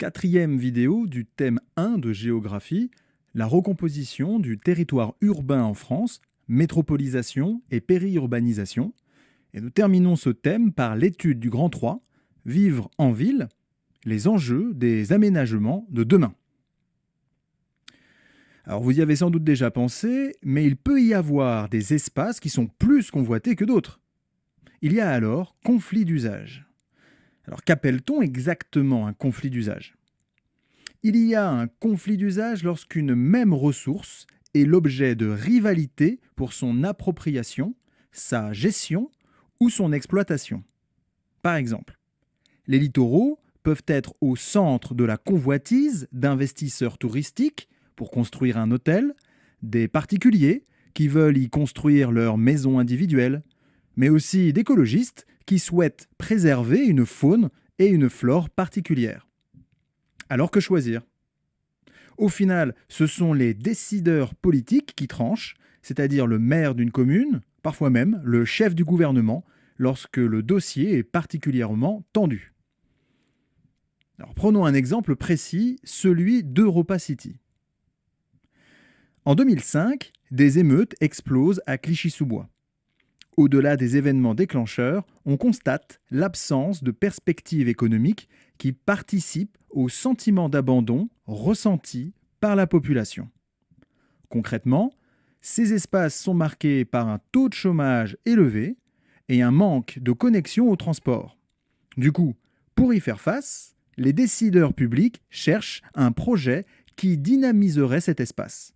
4e vidéo du thème 1 de géographie, la recomposition du territoire urbain en France, métropolisation et périurbanisation. Et nous terminons ce thème par l'étude du Grand 3, Vivre en ville, les enjeux des aménagements de demain. Alors vous y avez sans doute déjà pensé, mais il peut y avoir des espaces qui sont plus convoités que d'autres. Il y a alors conflit d'usage. Alors qu'appelle-t-on exactement un conflit d'usage ? Il y a un conflit d'usage lorsqu'une même ressource est l'objet de rivalité pour son appropriation, sa gestion ou son exploitation. Par exemple, les littoraux peuvent être au centre de la convoitise d'investisseurs touristiques pour construire un hôtel, des particuliers qui veulent y construire leur maison individuelle, mais aussi d'écologistes qui souhaitent préserver une faune et une flore particulières. Alors que choisir ? Au final, ce sont les décideurs politiques qui tranchent, c'est-à-dire le maire d'une commune, parfois même le chef du gouvernement, lorsque le dossier est particulièrement tendu. Alors, prenons un exemple précis, celui d'Europa City. En 2005, des émeutes explosent à Clichy-sous-Bois. Au-delà des événements déclencheurs, on constate l'absence de perspectives économiques qui participent au sentiment d'abandon ressenti par la population. Concrètement, ces espaces sont marqués par un taux de chômage élevé et un manque de connexion au transport. Du coup, pour y faire face, les décideurs publics cherchent un projet qui dynamiserait cet espace.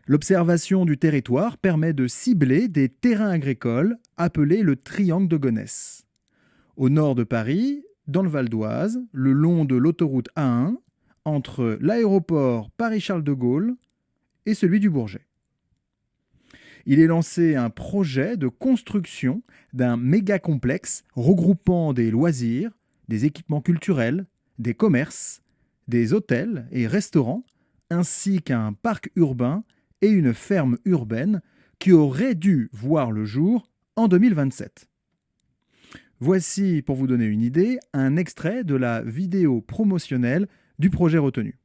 L'observation du territoire permet de cibler des terrains agricoles appelés le triangle de Gonesse. Au nord de Paris, dans le Val d'Oise, le long de l'autoroute A1, entre l'aéroport Paris-Charles de Gaulle et celui du Bourget. Il est lancé un projet de construction d'un méga-complexe regroupant des loisirs, des équipements culturels, des commerces, des hôtels et restaurants, ainsi qu'un parc urbain et une ferme urbaine qui aurait dû voir le jour en 2027. Voici, pour vous donner une idée, un extrait de la vidéo promotionnelle du projet retenu.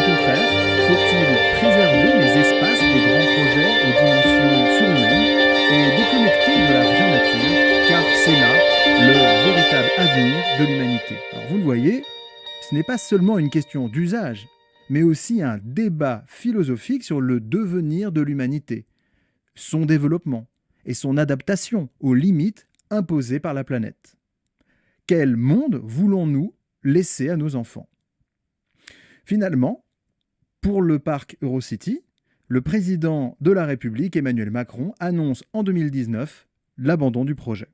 contraire, faut-il préserver les espaces des grands projets aux dimensions surhumaines et déconnecter de la vraie nature, car c'est là le véritable avenir de l'humanité. Alors vous le voyez, ce n'est pas seulement une question d'usage, mais aussi un débat philosophique sur le devenir de l'humanité, son développement et son adaptation aux limites imposées par la planète. Quel monde voulons-nous laisser à nos enfants ? Finalement, pour le parc Eurocity, le président de la République, Emmanuel Macron, annonce en 2019 l'abandon du projet.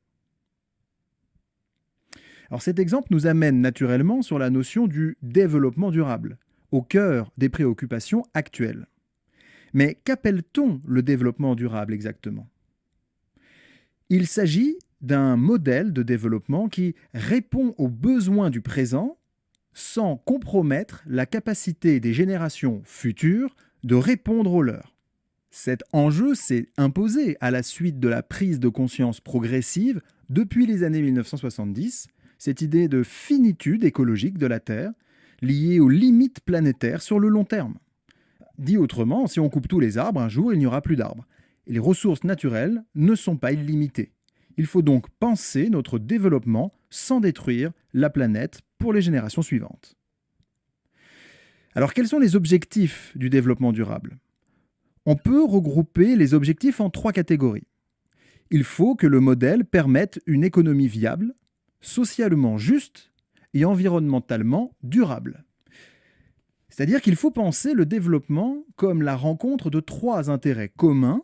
Alors cet exemple nous amène naturellement sur la notion du développement durable, au cœur des préoccupations actuelles. Mais qu'appelle-t-on le développement durable exactement ? Il s'agit d'un modèle de développement qui répond aux besoins du présent sans compromettre la capacité des générations futures de répondre aux leurs. Cet enjeu s'est imposé à la suite de la prise de conscience progressive depuis les années 1970, cette idée de finitude écologique de la Terre liée aux limites planétaires sur le long terme. Dit autrement, si on coupe tous les arbres, un jour il n'y aura plus d'arbres. Et les ressources naturelles ne sont pas illimitées. Il faut donc penser notre développement sans détruire la planète pour les générations suivantes. Alors quels sont les objectifs du développement durable ? On peut regrouper les objectifs en 3 catégories. Il faut que le modèle permette une économie viable, socialement juste et environnementalement durable. C'est-à-dire qu'il faut penser le développement comme la rencontre de 3 intérêts communs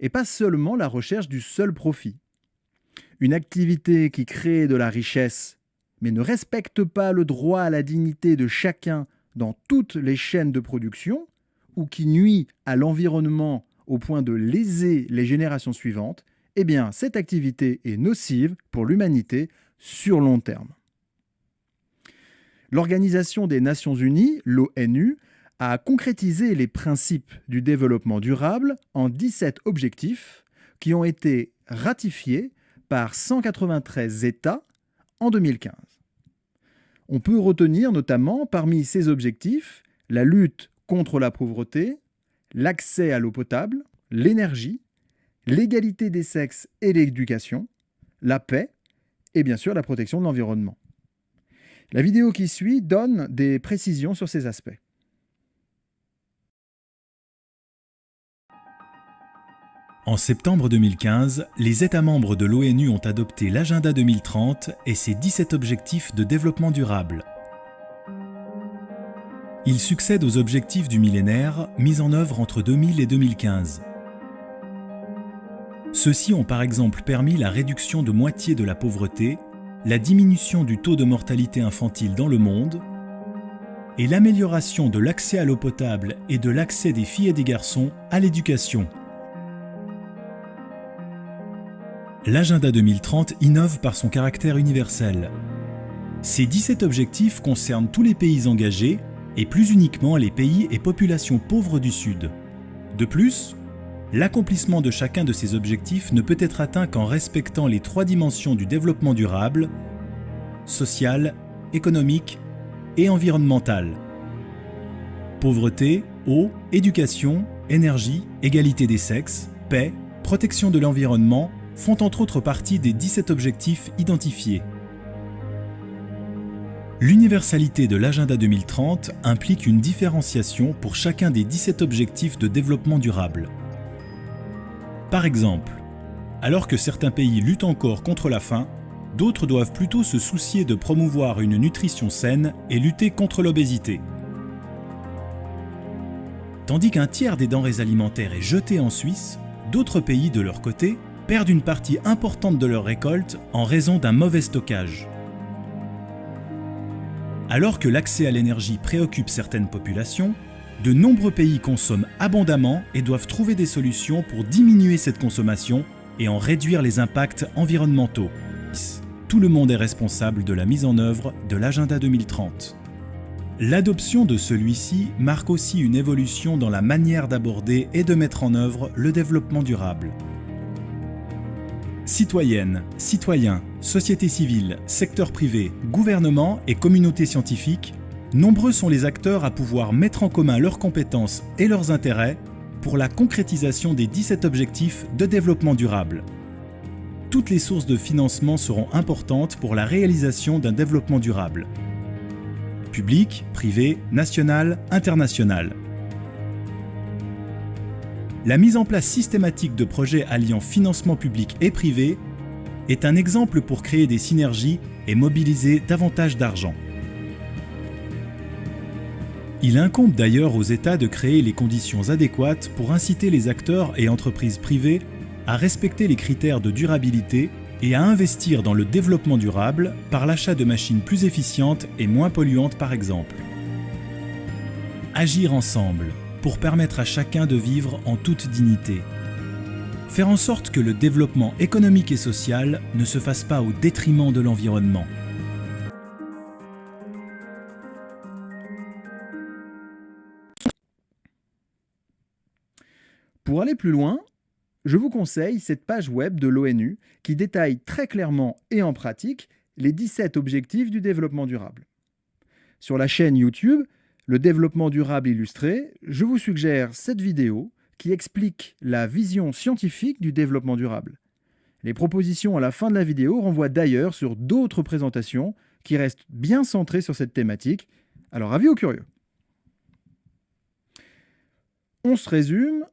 et pas seulement la recherche du seul profit. Une activité qui crée de la richesse mais ne respecte pas le droit à la dignité de chacun dans toutes les chaînes de production ou qui nuit à l'environnement au point de léser les générations suivantes, eh bien cette activité est nocive pour l'humanité sur long terme. L'Organisation des Nations Unies, l'ONU, a concrétisé les principes du développement durable en 17 objectifs qui ont été ratifiés par 193 États en 2015. On peut retenir notamment parmi ces objectifs la lutte contre la pauvreté, l'accès à l'eau potable, l'énergie, l'égalité des sexes et l'éducation, la paix et bien sûr la protection de l'environnement. La vidéo qui suit donne des précisions sur ces aspects. En septembre 2015, les États membres de l'ONU ont adopté l'Agenda 2030 et ses 17 objectifs de développement durable. Ils succèdent aux objectifs du millénaire mis en œuvre entre 2000 et 2015. Ceux-ci ont par exemple permis la réduction de moitié de la pauvreté, la diminution du taux de mortalité infantile dans le monde et l'amélioration de l'accès à l'eau potable et de l'accès des filles et des garçons à l'éducation. L'Agenda 2030 innove par son caractère universel. Ces 17 objectifs concernent tous les pays engagés et plus uniquement les pays et populations pauvres du Sud. De plus, l'accomplissement de chacun de ces objectifs ne peut être atteint qu'en respectant les 3 dimensions du développement durable, social, économique et environnemental. Pauvreté, eau, éducation, énergie, égalité des sexes, paix, protection de l'environnement font entre autres partie des 17 objectifs identifiés. L'universalité de l'Agenda 2030 implique une différenciation pour chacun des 17 objectifs de développement durable. Par exemple, alors que certains pays luttent encore contre la faim, d'autres doivent plutôt se soucier de promouvoir une nutrition saine et lutter contre l'obésité. Tandis qu'un tiers des denrées alimentaires est jeté en Suisse, d'autres pays, de leur côté, perdent une partie importante de leur récolte en raison d'un mauvais stockage. Alors que l'accès à l'énergie préoccupe certaines populations, de nombreux pays consomment abondamment et doivent trouver des solutions pour diminuer cette consommation et en réduire les impacts environnementaux. Tout le monde est responsable de la mise en œuvre de l'Agenda 2030. L'adoption de celui-ci marque aussi une évolution dans la manière d'aborder et de mettre en œuvre le développement durable. Citoyennes, citoyens, société civile, secteur privé, gouvernement et communauté scientifique, Nombreux sont les acteurs à pouvoir mettre en commun leurs compétences et leurs intérêts pour la concrétisation des 17 objectifs de développement durable. Toutes les sources de financement seront importantes pour la réalisation d'un développement durable. Public, privé, national, international. La mise en place systématique de projets alliant financement public et privé est un exemple pour créer des synergies et mobiliser davantage d'argent. Il incombe d'ailleurs aux États de créer les conditions adéquates pour inciter les acteurs et entreprises privées à respecter les critères de durabilité et à investir dans le développement durable par l'achat de machines plus efficientes et moins polluantes par exemple. Agir ensemble pour permettre à chacun de vivre en toute dignité. Faire en sorte que le développement économique et social ne se fasse pas au détriment de l'environnement. Pour aller plus loin, je vous conseille cette page web de l'ONU qui détaille très clairement et en pratique les 17 objectifs du développement durable. Sur la chaîne YouTube, le développement durable illustré, je vous suggère cette vidéo qui explique la vision scientifique du développement durable. Les propositions à la fin de la vidéo renvoient d'ailleurs sur d'autres présentations qui restent bien centrées sur cette thématique. Alors avis aux curieux. On se résume.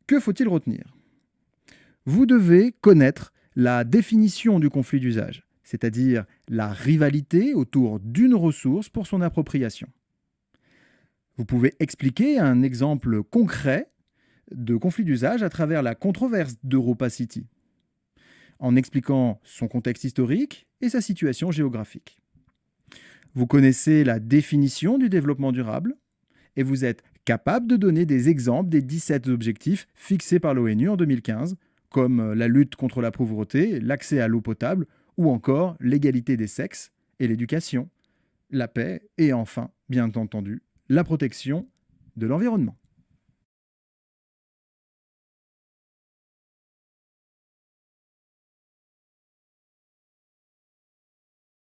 Que faut-il retenir? Vous devez connaître la définition du conflit d'usage, c'est-à-dire la rivalité autour d'une ressource pour son appropriation. Vous pouvez expliquer un exemple concret de conflit d'usage à travers la controverse d'EuropaCity, en expliquant son contexte historique et sa situation géographique. Vous connaissez la définition du développement durable et vous êtes capable de donner des exemples des 17 objectifs fixés par l'ONU en 2015, comme la lutte contre la pauvreté, l'accès à l'eau potable ou encore l'égalité des sexes et l'éducation, la paix et enfin, bien entendu, la protection de l'environnement.